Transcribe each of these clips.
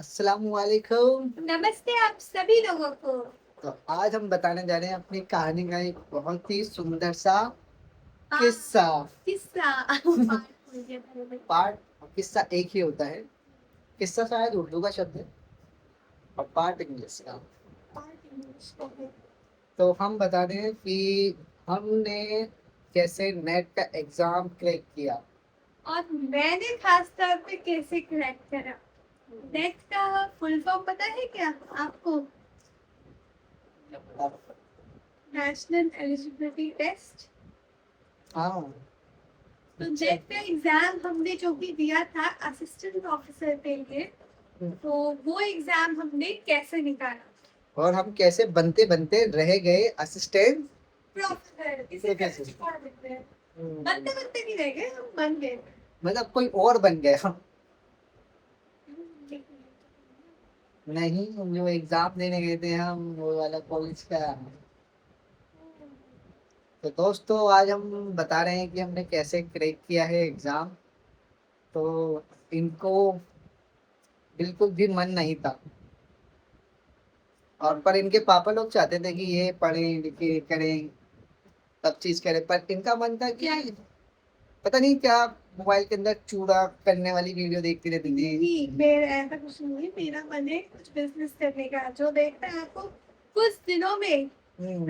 अस्सलामुअलैकुम। नमस्ते आप सभी लोगों को। तो आज हम बताने जा रहे हैं अपनी कहानी का एक बहुत ही सुंदर सा हाँ, किस्सा। किस्सा पार्ट बोल दिया मैंने। पार्ट किस्सा एक ही होता है। किस्सा शायद उर्दू का शब्द है और पार्ट इंग्लिश का। पार्ट इंग्लिश का है। तो हम बता रहे हैं कि हमने कैसे नेट का एग्जाम क्रैक किया। और मैंने खास तौर पे कैसे क्रैक करा। नेट का फुल फॉर्म पता है क्या आपको? National eligibility test. हाँ। तो अच्छा। नेट का एग्जाम हमने जो भी दिया था असिस्टेंट ऑफिसर के लिए, तो वो एग्जाम हमने कैसे निकाला। और हम कैसे बनते बनते रह गए असिस्टेंट प्रोफेसर इसे प्रोफेसर। कैसे छोड़ देते हैं। बनते बनते नहीं रह गए, हम बन गए। मतलब कोई और बन गया। नहीं, जो एग्जाम देने गए थे हम वो वाला कॉलेज का। तो दोस्तों आज हम बता रहे हैं कि हमने कैसे क्रैक किया है एग्जाम। तो इनको बिल्कुल भी मन नहीं था और पर इनके पापा लोग चाहते थे कि ये पढ़ें लिखें करें सब चीज करें, पर इनका मन था कि पता नहीं क्या मोबाइल के अंदर चूड़ा करने वाली वीडियो देखती रहती थी। नहीं, मेरा ऐसा कुछ नहीं है। मेरा मन है कुछ बिजनेस करने का। जो देखता है आपको कुछ दिनों में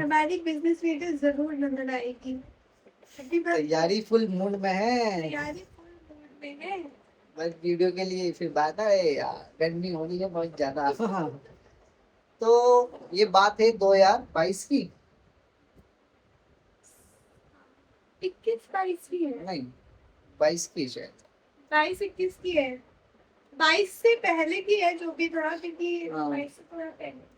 हमारी बिजनेस वीडियो जरूर नजर आएगी। तैयारी फुल मूड में है। तैयारी फुल मूड में है। बस वीडियो के लिए फिर बात है यार, गर्मी हो रही है बहुत ज्यादा। तो ये बात है 2022 की। 21-22 की है। नहीं, 22 की शायद। 22-21 की है। 22 से पहले की है जो भी थोड़ा, क्योंकि हाँ। 22 से थोड़ा पहले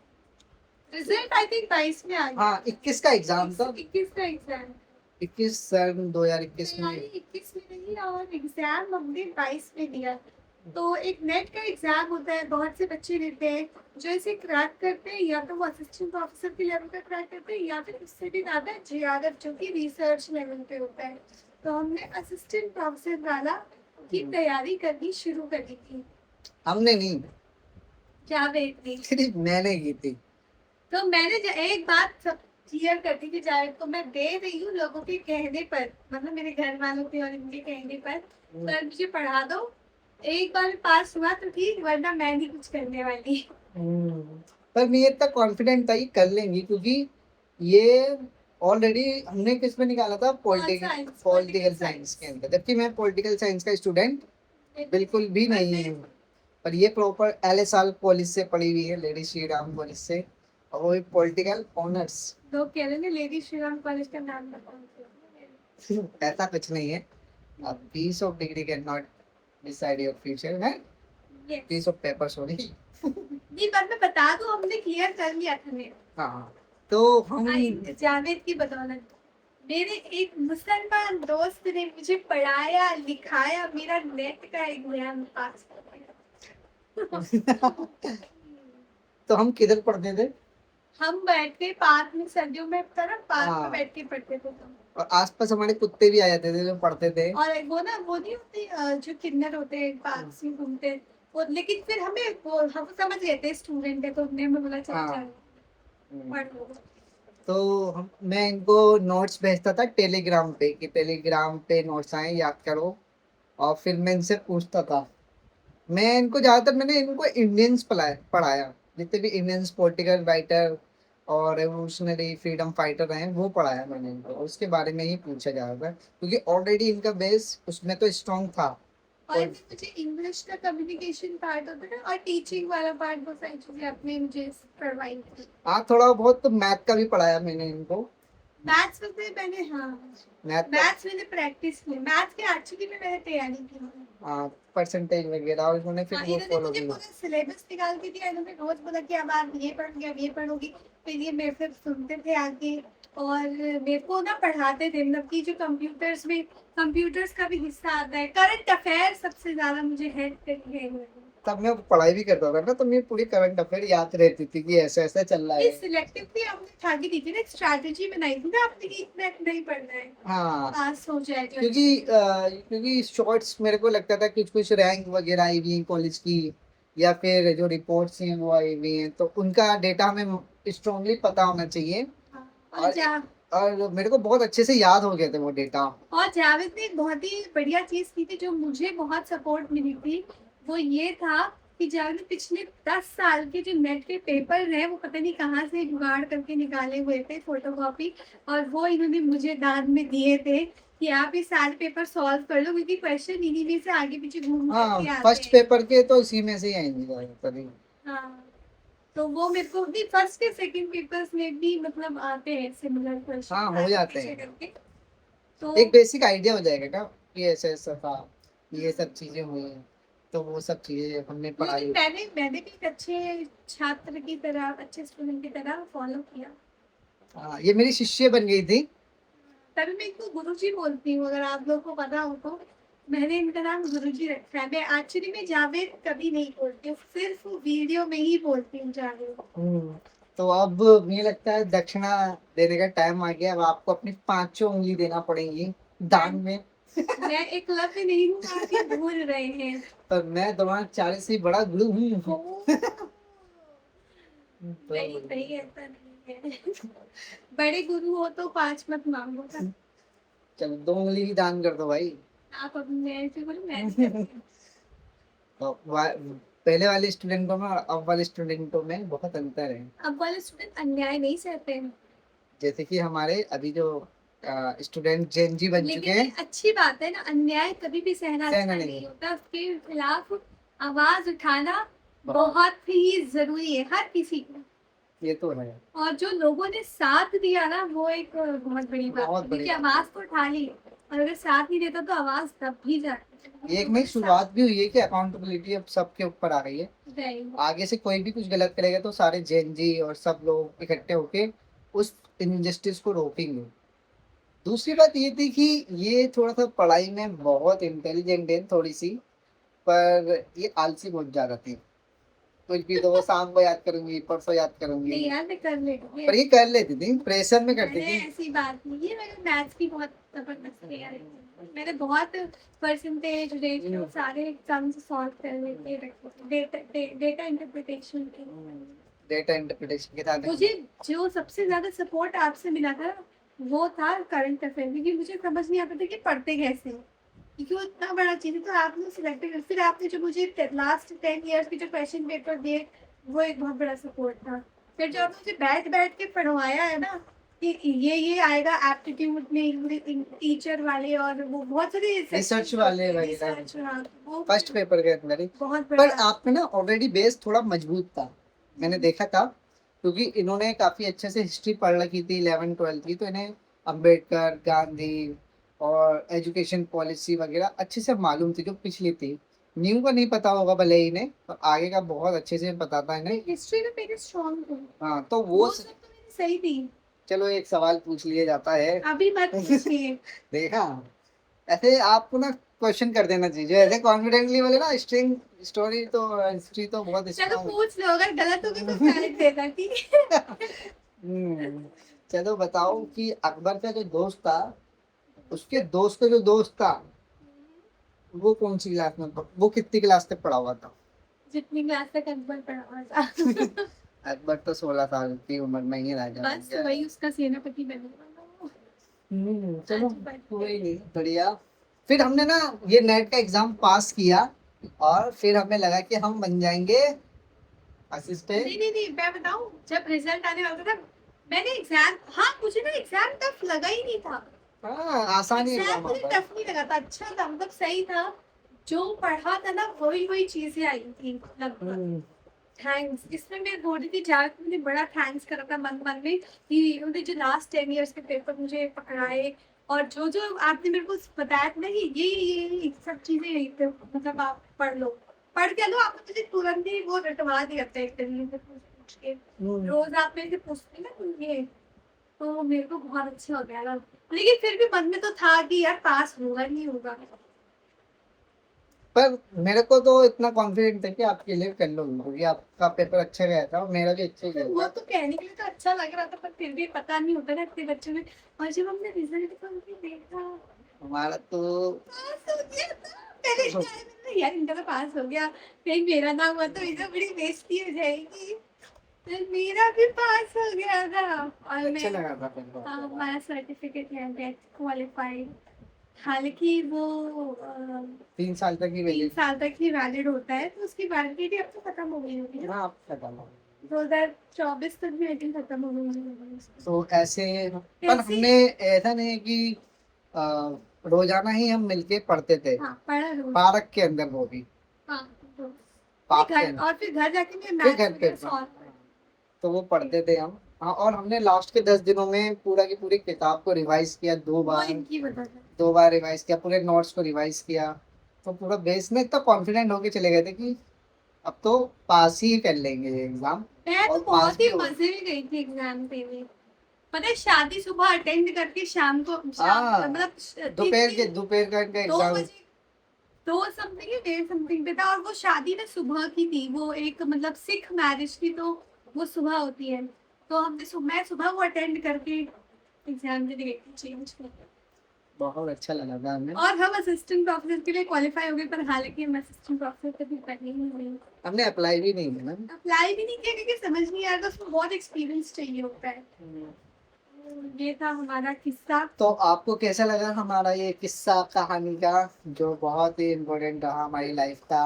रिजल्ट आई थिंक 22 में आ गया। हाँ, 21 का एग्जाम था। 21 का एग्जाम। 21 सन 2021 में। तैयारी 21 में नहीं और एग्जाम हमने 22 में दिया। तो एक नेट का एग्जाम होता है, बहुत से बच्चे देते हैं जो इसे क्रैक करते हैं, या तो वो असिस्टेंट ऑफिसर के लेवल पे क्रैक करते हैं या फिर उससे भी ज़्यादा जेआरएफ जो कि रिसर्च लेवल पे होता है। तो हमने असिस्टेंट प्रोफेसर वाला की तैयारी करनी शुरू कर दी थी। हमने नहीं, जावेद ने। सिर्फ मैंने की थी। तो मैंने एक बात सब क्लियर करती थी जावेद को, मैं दे रही हूँ लोगों के कहने पर, मतलब मेरे घर वालों के और इनके कहने पर, सर मुझे पढ़ा दो, एक बार पास हुआ तो ठीक, वरना मैं नहीं कुछ करने वाली। पर मैं इतना कॉन्फिडेंट था कि कर लेंगी, क्योंकि ये ऑलरेडी हमने किस में निकाला था, पॉलिटिकल साइंस के अंदर, जबकि मैं पॉलिटिकल साइंस का स्टूडेंट बिल्कुल भी नहीं हूँ। पर ये प्रॉपर LSR कॉलेज से पढ़ी हुई है, लेडी श्री राम कॉलेज से, और वो भी पॉलिटिकल ऑनर्स। लोग कह रहे हैं लेडी श्री राम कॉलेज का नाम बताओ। ऐसा कुछ नहीं है। A piece of degree cannot decide your future है। Yes. piece of paper sorry। नहीं, पर मैं बता दूं, हमने क्लियर कर लिया था मेरा। हाँ। तो हम जावेद की बदौलत मेरे एक मुसलमान दोस्त ने मुझे पढ़ाया लिखाया, मेरा नेट का एग्जाम पास कर तो हम किधर पढ़ते थे? हम बैठ के पार्क में, सर्दियों में तरफ पार्क हाँ। में बैठ के पढ़ते थे तुम। और आसपास हमारे कुत्ते भी आ जाते थे जो पढ़ते थे। और वो ना, वो नहीं होते जो किन्नर होते हैं पार्क में घूमते हैं, वो, लेकिन फिर हमें वो, हम समझ गए थे स्टूडेंट है, तो हमने हमें बोला चलो हाँ। चलो पढ़ लो। तो मैं इनको नोट्स भेजता था टेलीग्राम पे कि टेलीग्राम पे नोट्स आए याद करो, और फिर मैं इनसे पूछता था। मैं इनको ज्यादातर मैंने इनको इंडियंस पढ़ाया, जितने भी इंडियंस पॉलिटिकल राइटर और रेवोल्यूशनरी फ्रीडम फाइटर हैं वो पढ़ाया मैंने इनको, उसके बारे में ही पूछा ज्यादातर, क्योंकि ऑलरेडी इनका बेस उसमें तो स्ट्रॉन्ग था। और मुझे इंग्लिश का कम्युनिकेशन पार्ट होता है और टीचिंग वाला पार्ट, बहुत सारी चीजें आपने मुझे पढ़वाई थी। हाँ, थोड़ा बहुत तो मैथ का भी पढ़ाया मैंने इनको। मैथ्स में मैंने, हाँ मैथ्स मैंने प्रैक्टिस की, मैथ्स के एक्चुअली में मैंने तैयारी की। हाँ, परसेंटेज वगैरह, और उन्होंने फिर वो इन्होंने फॉलो मुझे किया। पूरा सिलेबस निकाल के दिया। इन्होंने रोज बोला कि अब आप ये पढ़ोगे, अब ये पढ़ोगी। फिर ये मेरे से सुनते थे आगे, और मेरे को ना पढ़ाते थे, मतलब कि जो कंप्यूटर्स में, कंप्यूटर्स का भी हिस्सा आता है, करंट अफेयर सबसे ज्यादा मुझे हेल्प करी है इन्होंने। तब मैं पढ़ाई भी करता था ना, तो मेरी पूरी करंट अफेयर याद रहती थी कि ऐसा ऐसा चल रहा ये है। सिलेक्टिवली आपने ठाकी दी थी ना, एक स्ट्रैटेजी बनाई थी ना आपने कि इतना नहीं पढ़ना है, हाँ, पास हो जाएगा। क्योंकि शॉर्ट्स मेरे को लगता था कुछ कुछ रैंक वगैरह आई हुई कॉलेज की, या फिर जो रिपोर्ट्स हैं वो आई हुई हैं, तो उनका डेटा हमें स्ट्रांगली पता होना चाहिए। हाँ, और और मेरे को बहुत अच्छे से याद हो गए थे वो डेटा। और जावेद ने एक बहुत ही बढ़िया चीज की थी जो मुझे बहुत सपोर्ट मिली थी, वो ये था कि जावेद ने पिछले 10 साल के जो नेट के पेपर हैं वो पता नहीं कहाँ से जुगाड़ करके निकाले हुए थे फोटोकॉपी, और वो इन्होंने मुझे दान में दिए थे कि आप ये सारे पेपर सॉल्व कर लो, क्योंकि क्वेश्चन इन्हीं में से आगे पीछे घूम हाँ, करके आते फर्स्ट हैं। पेपर के तो इसी में से ही आएंगे ज़्यादातर ही। हाँ, तो वो मेरे को भी फर्स्ट के सेकंड पेपर्स में भी मतलब आते हैं सिमिलर क्वेश्चन हाँ, हो आगे जाते पीछे हैं। करके। तो एक बेसिक आइडिया हो जाएगा क्या कि ऐसे ऐसा था, ये सब चीजें हुई हैं, तो वो सब चीजें हमने लेकिन पढ़ाई। मैंने भी एक अच्छे छात्र की तरह, अच्छे स्टूडेंट की तरह फॉलो किया। हाँ, ये मेरी शिष्य बन गई थी। तभी मैं इनको गुरुजी बोलती हूँ, अगर आप लोगों को पता हो तो। मैंने इनका नाम गुरुजी रखा है। मैं एक्चुअली में जावेद कभी नहीं बोलती हूँ, सिर्फ वीडियो में ही बोलती हूँ जावेद। तो अब मुझे लगता है दक्षिणा देने का टाइम आ गया। अब आपको अपनी 5 उंगली देना पड़ेगी दान में। मैं एकलव्य नहीं हूँ, आप ये भूल रहे हैं। पर मैं तुम्हारा 40 से बड़ा गुरु हूँ। नहीं नहीं, ऐसा नहीं है। बड़े गुरु हो तो 5 मत मांगो ना। चलो 2 उंगली ही दान कर दो भाई। आप अब मैं ऐसे बोलो, मैं नहीं करती। तो पहले वाले स्टूडेंटों में और अब वाले स्टूडेंटों में बहुत अंतर है। अब वाले स्टूडेंट अन्याय नहीं सहते हैं। जैसे कि हमारे अभी जो स्टूडेंट जेन जी बन चुके लेकिन हैं। ये अच्छी बात है ना, अन्याय कभी भी सहना अच्छा सहना नहीं। नहीं होता, उसके खिलाफ आवाज उठाना बहुत। बहुत ही जरूरी है हर किसी को। ये तो है। और जो लोगों ने साथ दिया ना, वो एक बहुत बड़ी बात बहुत है, बड़ी क्योंकि बात आवाज तो उठा ली, और अगर साथ नहीं देता तो आवाज दब भी जाती है। एक में शुरुआत भी हुई है कि अकाउंटेबिलिटी अब सबके ऊपर आ गई है। नहीं। आगे से कोई भी कुछ गलत करेगा तो सारे जेन जी और सब लोग इकट्ठे होके उस इनजस्टिस को रोकेंगे। दूसरी बात ये थी कि ये थोड़ा सा पढ़ाई में बहुत इंटेलिजेंट है थोड़ी सी, पर ये आलसी बहुत ज्यादा थी। कुछ भी तो वो शाम को याद करूंगी, परसों याद करूंगी। नहीं यार, मैं कर लेती पर ये कर लेती थी, प्रेशर में करती मैंने थी। ऐसी बात नहीं है, मैंने मैथ्स की बहुत जबरदस्त तैयारी की। मैंने बहुत परसेंटेज रेशियो सारे एग्जाम्स सॉल्व कर लेके रखे, डेटा इंटरप्रिटेशन की। डेटा इंटरप्रिटेशन के साथ मुझे जो सबसे ज्यादा सपोर्ट आपसे मिला था वो था करंट अफेयर, क्योंकि मुझे समझ नहीं आता था कि पढ़ते कैसे हैं, क्योंकि वो इतना बड़ा चीज है। तो आपने सिलेक्ट कर, फिर आपने जो मुझे लास्ट 10 years के जो क्वेश्चन पेपर दिए, वो एक बहुत बड़ा सपोर्ट था। फिर जो आपने मुझे बैठ बैठ के पढ़वाया है ना कि ये आएगा एप्टीट्यूड में, टीचर वाले और वो बहुत सारे रिसर्च वाले वगैरह, रिसर्च, हाँ, वो फर्स्ट पेपर के अंदर ही। बहुत पर बड़ा। आप में ना ऑलरेडी बेस थोड़ा मजबूत था, मैंने देखा था, क्योंकि इन्होंने काफी अच्छे से हिस्ट्री पढ़ रखी थी 11th 12th की, तो इन्हें अंबेडकर, गांधी और एजुकेशन पॉलिसी वगैरह अच्छे से मालूम थी जो पिछली थी। न्यू का नहीं पता होगा भले ही इन्हें, पर आगे का बहुत अच्छे से पता था इन्हें। हिस्ट्री में मेरे स्ट्रॉन्ग थे। हाँ, तो वो सब तो मेरी सही थी। चलो एक सवाल पूछ लिया जाता है। अभी मत पूछिए। देखा, ऐसे आपको ना क्वेश्चन कर देना चाहिए ऐसे कॉन्फिडेंटली बोले ना। स्ट्रिंग स्टोरी तो हिस्ट्री तो बहुत चलो strong है। पूछ लो, अगर गलत होगी तो गाली देना, ठीक है। हम्म, चलो बताओ कि अकबर का जो दोस्त था, उसके दोस्त का जो दोस्त था, वो कौन सी क्लास में वो कितनी क्लास तक पढ़ा हुआ था? जितनी क्लास तक अकबर पढ़ा हुआ था। अकबर तो 16 साल की उम्र में ही राजा बन बस गया। वही उसका सेनापति बनेगा। चलो कोई नहीं, बढ़िया। फिर हमने ना ये नेट का एग्जाम पास किया, और फिर हमें लगा कि हम बन जाएंगे असिस्टेंट। नहीं, मैं बताऊं, जब रिजल्ट आने वाला था मैंने एग्जाम, हाँ मुझे ना एग्जाम टफ लगा ही नहीं था। हाँ, आसानी एग्जाम एग्जाम मुझे होता है। टफ नहीं लगा था, अच्छा था, मतलब सही था। जो पढ़ा था ना वही चीजें आई थी लगभग। थैंक्स, इसमें मैं बोल रही थी जावेद, मुझे बड़ा थैंक्स करा था मन मन में कि उन्होंने जो लास्ट 10 years के पेपर मुझे पकड़ाए, और जो जो आपने मेरे को बताया था ना कि ये सब चीजें यही थे, मतलब आप पढ़ लो, पढ़ के लो, आप मुझे तुरंत ही वो रटवा दिया था एक तरीके से पूछ के। रोज आप मेरे से पूछते ना ये, तो मेरे को बहुत अच्छा हो गया था। लेकिन फिर भी मन में तो था कि यार पास होगा नहीं होगा। पर मेरे को तो इतना कॉन्फिडेंट था कि आपके लिए कर लूंगा, क्योंकि आपका पेपर अच्छा गया था और मेरा भी अच्छा गया वो था। तो कहने के लिए तो अच्छा लग रहा था, पर फिर भी पता नहीं होता ना इतने बच्चों में। और जब हमने रिजल्ट देखा हमारा तो पास हो गया था। पहले मैंने यार इनका तो पास हो गया, कहीं मेरा ना हुआ तो इधर बड़ी बेइज्जती हो जाएगी। तो मेरा भी पास हो गया था और अच्छा मैं लगा था फिर हाँ, तो। हमारा सर्टिफिकेट है गेट क्वालिफाइड। हालांकि वो 3 साल तक ही 3 वैलिड। साल तक ही वैलिड होता है, तो उसकी वैलिडिटी अब तो खत्म हो गई होगी ना? हाँ आप खत्म हो। 2024 तक भी आई थिंक खत्म हो गई होगी उसकी। तो ऐसे, पर कैसे? हमने ऐसा नहीं है कि अ, रोजाना ही हम मिलके पढ़ते थे, हाँ, पढ़ा रोज। पार्क के अंदर, वो भी हाँ, रोज। नहीं, पार्क के घर अंदर, और फिर घर जाके मैं फिर मैथ्स घर पे वगैरह सॉल्व तो वो पढ़ते थे हम। हाँ, और हमने लास्ट के 10 दिनों में पूरा की पूरी किताब को रिवाइज किया दो वो बार इनकी वजह से। 2 बार रिवाइज किया, पूरे नोट्स को रिवाइज किया। तो पूरा बेस में इतना कॉन्फिडेंट होके चले गए थे कि अब तो पास ही कर लेंगे ये एग्जाम, मैं तो और पास बहुत ही भी हो। मजे में गई थी एग्जाम देने। पता है, शादी सुबह अटेंड करके शाम को हाँ, मतलब दोपहर का इनका 2 एग्जाम। बजे 2 समथिंग या 1:30 समथिंग पे था, और वो शादी ना सुबह की थी, वो एक मतलब सिख मैरिज थी, तो वो सुबह होती है। तो मैं सुबह वो अटेंड करके एग्जाम देने गई थी, चेंज करके। बहुत अच्छा लगा था हमें। और हम असिस्टेंट प्रोफेसर के लिए क्वालिफाई हो गए, पर हालांकि हम असिस्टेंट प्रोफेसर कभी करने ही नहीं हुए। हमने अप्लाई भी नहीं किया ना। अप्लाई भी नहीं किया क्योंकि समझ नहीं आ रहा था, उसमें बहुत एक्सपीरियंस चाहिए होता है। ये था हमारा किस्सा। तो आपको कैसा लगा हमारा ये किस्सा कहानी का, जो बहुत ही इम्पोर्टेंट रहा हमारी लाइफ का।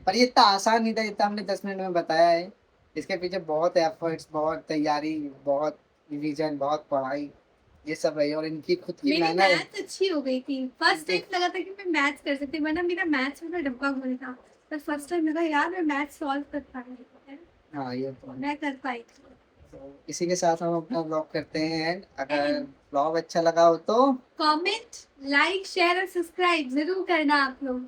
पर ये इतना आसान नहीं था जितना हमने 10 मिनट में बताया है। इसके पीछे बहुत एफर्ट्स, बहुत तैयारी, बहुत रिवीजन, बहुत पढ़ाई, ये सब रही, और इनकी खुद की मेरी मेहनत। मैथ अच्छी हो गई थी, फर्स्ट टाइम लगा था कि मैं मैथ्स कर सकती हूँ, वरना मेरा मैथ्स में ना डब्बा गोल था। पर फर्स्ट टाइम लगा यार मैं मैथ्स सॉल्व कर पाऊंगी, हाँ ये तो है। मैं कर पाई। तो इसी के साथ हम अपना ब्लॉग करते हैं। अगर And- ब्लॉग अच्छा लगा हो तो कमेंट, लाइक, शेयर और सब्सक्राइब जरूर करना आप लोग।